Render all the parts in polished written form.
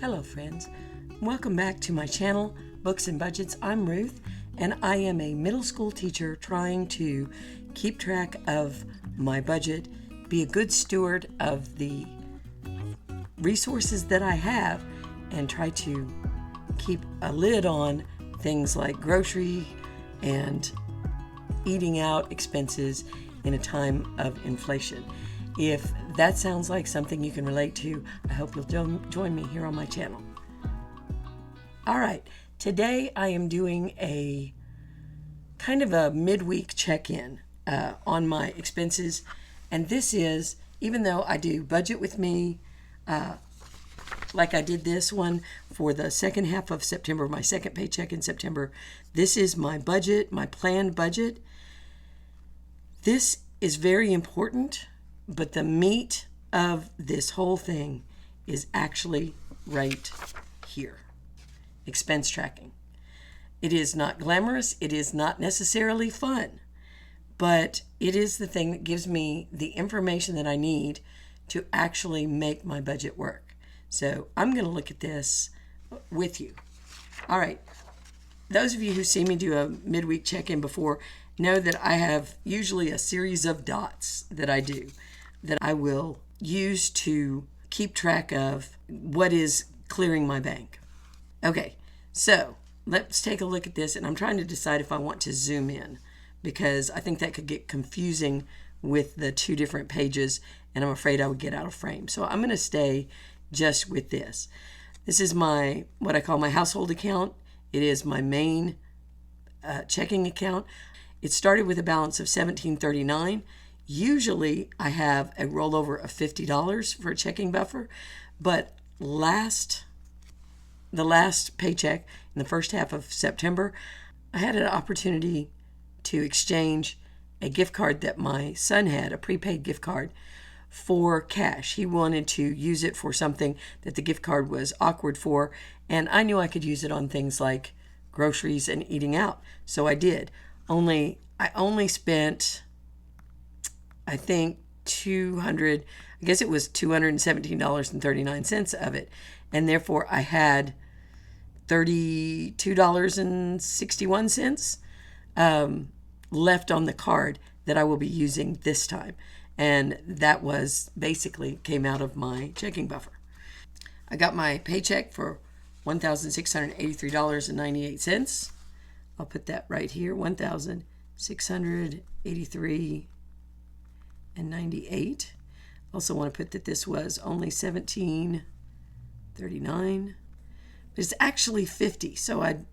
Hello friends, welcome back to my channel, Books and Budgets. I'm Ruth and I am a middle school teacher trying to keep track of my budget, be a good steward of the resources that I have, and try to keep a lid on things like grocery and eating out expenses in a time of inflation. If that sounds like something you can relate to, I hope you'll join me here on my channel. All right, today I am doing a kind of a midweek check-in on my expenses. And this is, even though I do budget with me, like I did this one for the second half of September, my second paycheck in September, this is my budget, my planned budget. This is very important. But the meat of this whole thing is actually right here. Expense tracking. It is not glamorous. It is not necessarily fun. But it is the thing that gives me the information that I need to actually make my budget work. So I'm going to look at this with you. All right. Those of you who see me do a midweek check-in before know that I have usually a series of dots that I do, that I will use to keep track of what is clearing my bank. Okay, so let's take a look at this, and I'm trying to decide if I want to zoom in because I think that could get confusing with the two different pages, and I'm afraid I would get out of frame. So I'm going to stay just with this. This is my, what I call my household account. It is my main checking account. It started with a balance of $17.39. Usually I have a rollover of $50 for a checking buffer, but the last paycheck in the first half of September, I had an opportunity to exchange a gift card that my son had, a prepaid gift card, for cash. He wanted to use it for something that the gift card was awkward for, and I knew I could use it on things like groceries and eating out, so I did. I only spent, I think, $217.39 of it. And therefore I had $32.61 left on the card that I will be using this time. And that was basically came out of my checking buffer. I got my paycheck for $1,683.98. I'll put that right here, $1,683.98. Also want to put that this was only $17.39, but it's actually $50. So I'm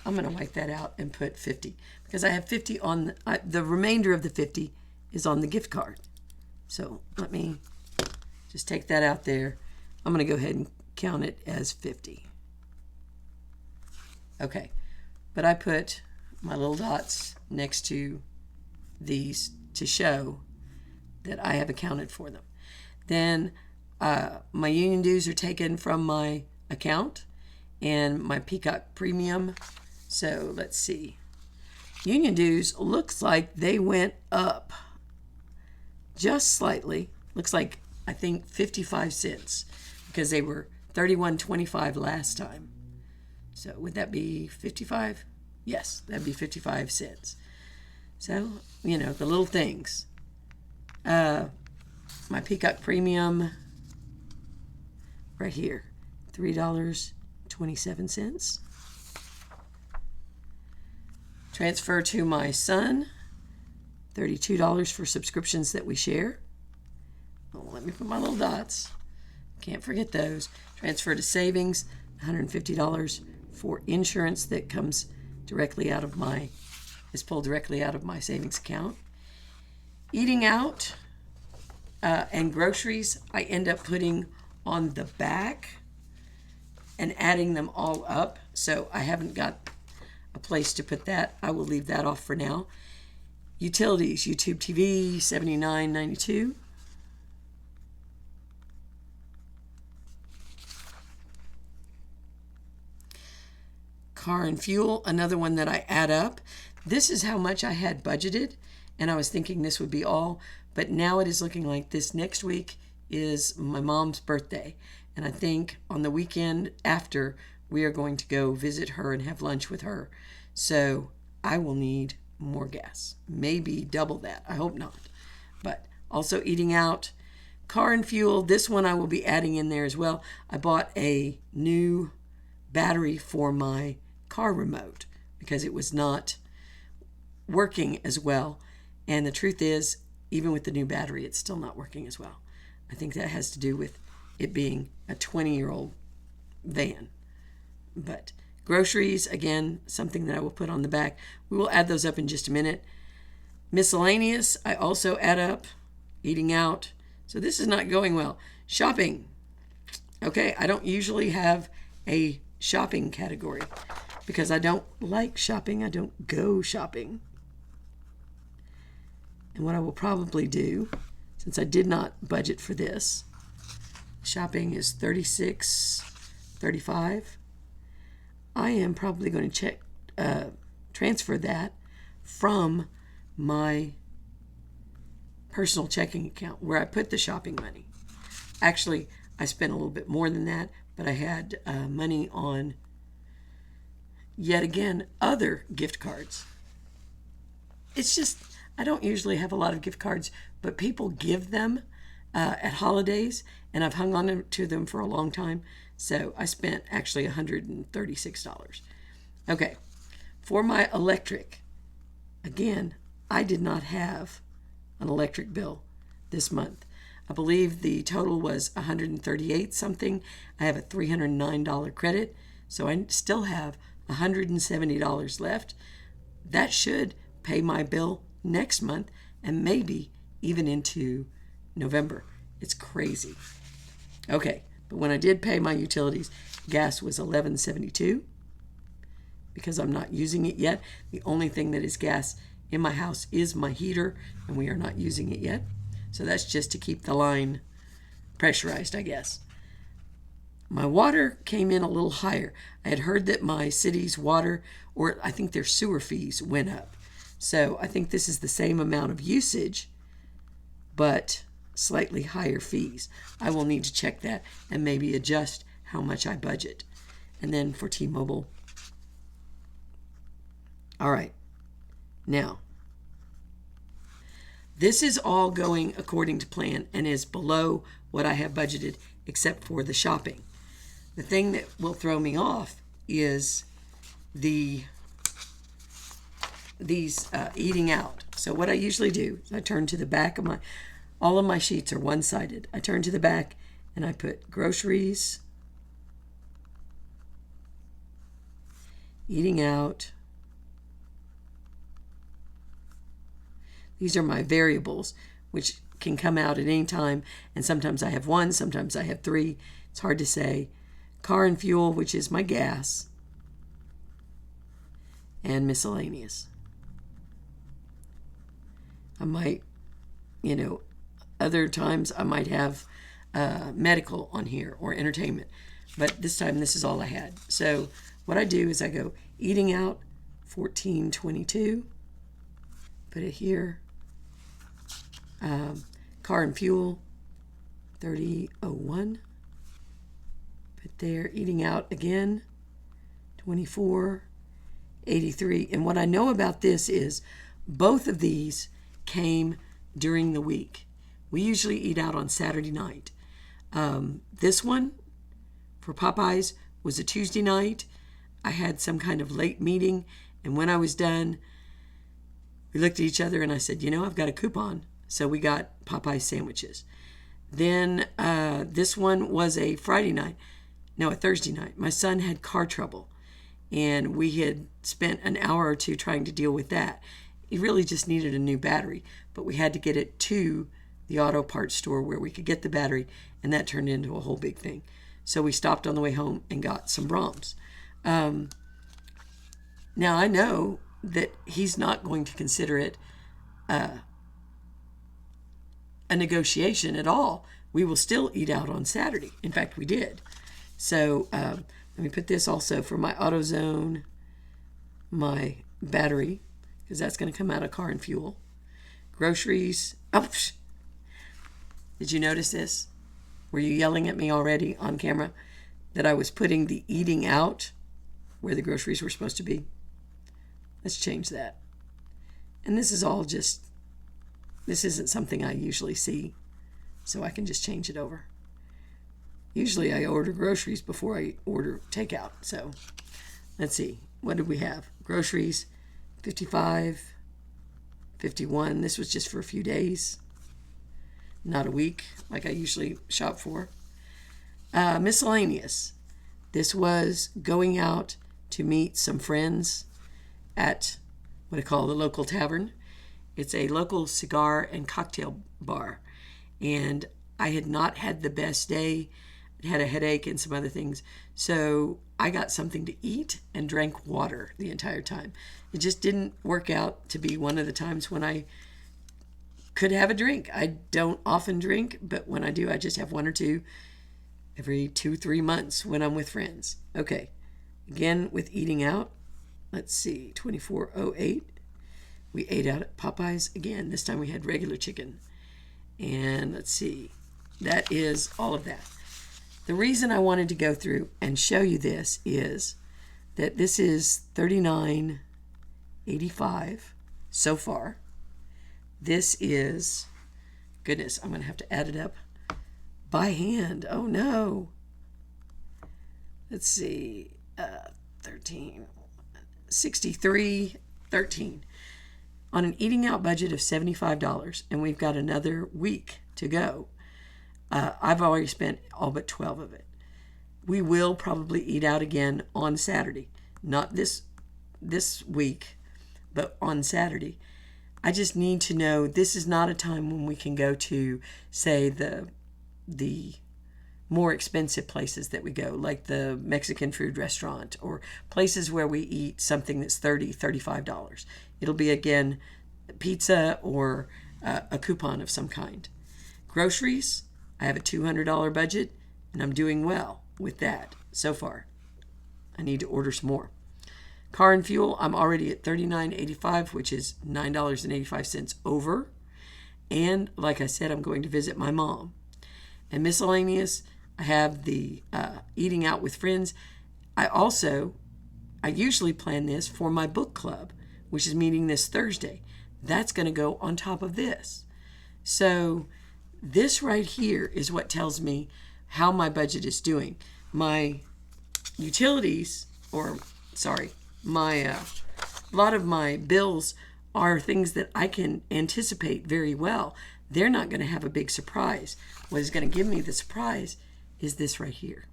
going to wipe that out and put $50 because I have $50 on the remainder of the $50 is on the gift card. So let me just take that out there. I'm going to go ahead and count it as $50. Okay, but I put my little dots next to these to show that I have accounted for them. Then my union dues are taken from my account and my Peacock Premium. So let's see. Union dues looks like they went up just slightly. Looks like I think 55 cents because they were $31.25 last time. So would that be 55? Yes, that'd be 55 cents. So, the little things. My Peacock Premium right here, $3.27. Transfer to my son, $32 for subscriptions that we share. Oh, let me put my little dots. Can't forget those. Transfer to savings, $150 for insurance that comes directly out of is pulled directly out of my savings account. Eating out and groceries, I end up putting on the back and adding them all up. So I haven't got a place to put that. I will leave that off for now. Utilities, YouTube TV, $79.92. Car and fuel, another one that I add up. This is how much I had budgeted, and I was thinking this would be all, but now it is looking like this next week is my mom's birthday, And I think on the weekend after, we are going to go visit her and have lunch with her. So I will need more gas, maybe double that. I hope not. But also eating out, car and fuel. This one I will be adding in there as well. I bought a new battery for my car remote because it was not working as well. And the truth is, even with the new battery, it's still not working as well. I think that has to do with it being a 20-year-old van. But groceries, again, something that I will put on the back. We will add those up in just a minute. Miscellaneous, I also add up. Eating out. So this is not going well. Shopping. Okay, I don't usually have a shopping category because I don't like shopping. I don't go shopping. And what I will probably do, since I did not budget for this, shopping is $36.35. I am probably going to transfer that from my personal checking account where I put the shopping money. Actually, I spent a little bit more than that, but I had money on, yet again, other gift cards. It's just, I don't usually have a lot of gift cards, but people give them at holidays, and I've hung on to them for a long time. So I spent actually $136. Okay, for my electric, again, I did not have an electric bill this month. I believe the total was $138 something. I have a $309 credit, so I still have $170 left. That should pay my bill next month and maybe even into November. It's crazy. Okay, but when I did pay my utilities, gas was $11.72 because I'm not using it yet. The only thing that is gas in my house is my heater, and we are not using it yet. So that's just to keep the line pressurized, I guess. My water came in a little higher. I had heard that my city's water, or I think their sewer fees went up. So I think this is the same amount of usage, but slightly higher fees. I will need to check that and maybe adjust how much I budget. And then for T-Mobile. All right. Now, this is all going according to plan and is below what I have budgeted except for the shopping. The thing that will throw me off is these eating out. So what I usually do is I turn to the back of all of my sheets are one-sided. I turn to the back and I put groceries, eating out. These are my variables, which can come out at any time. And sometimes I have one, sometimes I have three. It's hard to say. Car and fuel, which is my gas. And miscellaneous. I might, other times I might have medical on here or entertainment. But this time, this is all I had. So what I do is I go eating out, $14.22. Put it here. Car and fuel, $30.01. Put there. Eating out again, $24.83. And what I know about this is both of these came during the week. We usually eat out on Saturday night. This one for Popeyes was a Tuesday night. I had some kind of late meeting, and when I was done, we looked at each other and I said, I've got a coupon. So we got Popeye sandwiches. Then this one was a Thursday night. My son had car trouble, and we had spent an hour or two trying to deal with that. He really just needed a new battery, but we had to get it to the auto parts store where we could get the battery, and that turned into a whole big thing. So we stopped on the way home and got some Brahms. Now I know that he's not going to consider it a negotiation at all. We will still eat out on Saturday. In fact, we did. So let me put this also for my AutoZone, my battery, because that's going to come out of car and fuel. Groceries. Oh, did you notice this? Were you yelling at me already on camera that I was putting the eating out where the groceries were supposed to be? Let's change that. And this is all just, this isn't something I usually see, so I can just change it over. Usually I order groceries before I order takeout. So let's see. What did we have? Groceries, 55, 51. This was just for a few days, not a week like I usually shop for. Miscellaneous. This was going out to meet some friends at what I call the local tavern. It's a local cigar and cocktail bar. And I had not had the best day. I had a headache and some other things. So I got something to eat and drank water the entire time. It just didn't work out to be one of the times when I could have a drink. I don't often drink, but when I do, I just have one or two every 2-3 months when I'm with friends. Okay, again with eating out. Let's see, 2408. We ate out at Popeyes again. This time we had regular chicken. And let's see, that is all of that. The reason I wanted to go through and show you this is that this is $39.85 so far. This is, goodness, I'm going to have to add it up by hand. Oh no. Let's see, 13, 63, 13. On an eating out budget of $75, and we've got another week to go. I've already spent all but 12 of it. We will probably eat out again on Saturday. Not this week, but on Saturday. I just need to know this is not a time when we can go to, say, the more expensive places that we go, like the Mexican food restaurant or places where we eat something that's $30, $35. It'll be, again, pizza or a coupon of some kind. Groceries, I have a $200 budget, and I'm doing well with that so far. I need to order some more. Car and fuel, I'm already at $39.85, which is $9.85 over. And like I said, I'm going to visit my mom. And miscellaneous, I have the eating out with friends. I usually plan this for my book club, which is meeting this Thursday. That's going to go on top of this. So this right here is what tells me how my budget is doing. My utilities, a lot of my bills are things that I can anticipate very well. They're not going to have a big surprise. What is going to give me the surprise is this right here.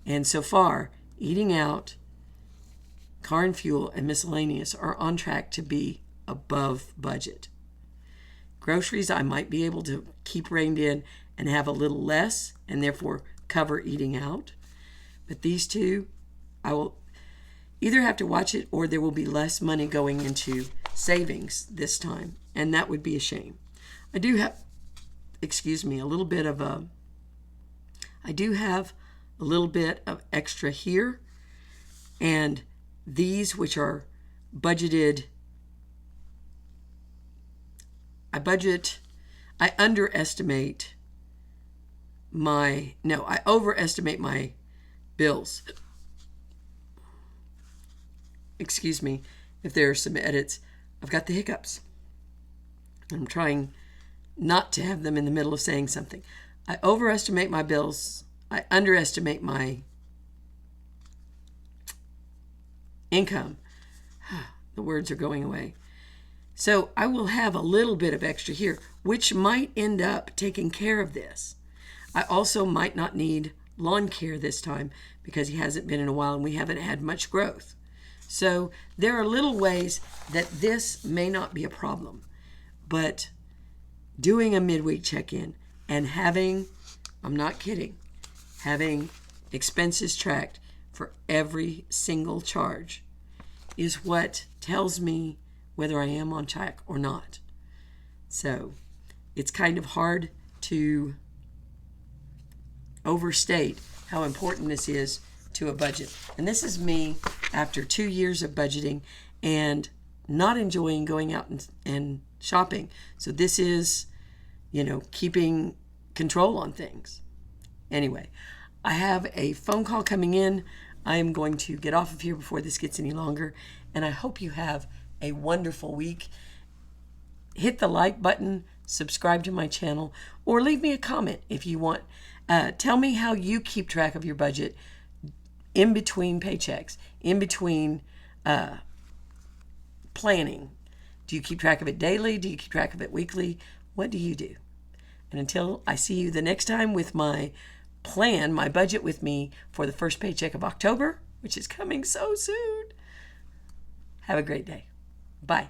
And so far, eating out, car and fuel, and miscellaneous are on track to be above budget. Groceries, I might be able to keep reined in and have a little less and therefore cover eating out. But these two, I will either have to watch it or there will be less money going into savings this time. And that would be a shame. I do have a little bit of extra here. And these, which are budgeted, I overestimate my bills. Excuse me if there are some edits. I've got the hiccups. I'm trying not to have them in the middle of saying something. I overestimate my bills. I underestimate my income. The words are going away. So I will have a little bit of extra here, which might end up taking care of this. I also might not need lawn care this time because he hasn't been in a while and we haven't had much growth. So there are little ways that this may not be a problem, but doing a midweek check-in and having, I'm not kidding, having expenses tracked for every single charge is what tells me whether I am on track or not. So it's kind of hard to overstate how important this is to a budget. And this is me after 2 years of budgeting and not enjoying going out and shopping. So this is, keeping control on things. Anyway, I have a phone call coming in. I am going to get off of here before this gets any longer, and I hope you have a wonderful week. Hit the like button, subscribe to my channel, or leave me a comment if you want. Tell me how you keep track of your budget in between paychecks, in between planning. Do you keep track of it daily? Do you keep track of it weekly? What do you do? And until I see you the next time with my plan, my budget with me for the first paycheck of October, which is coming so soon, have a great day. Bye.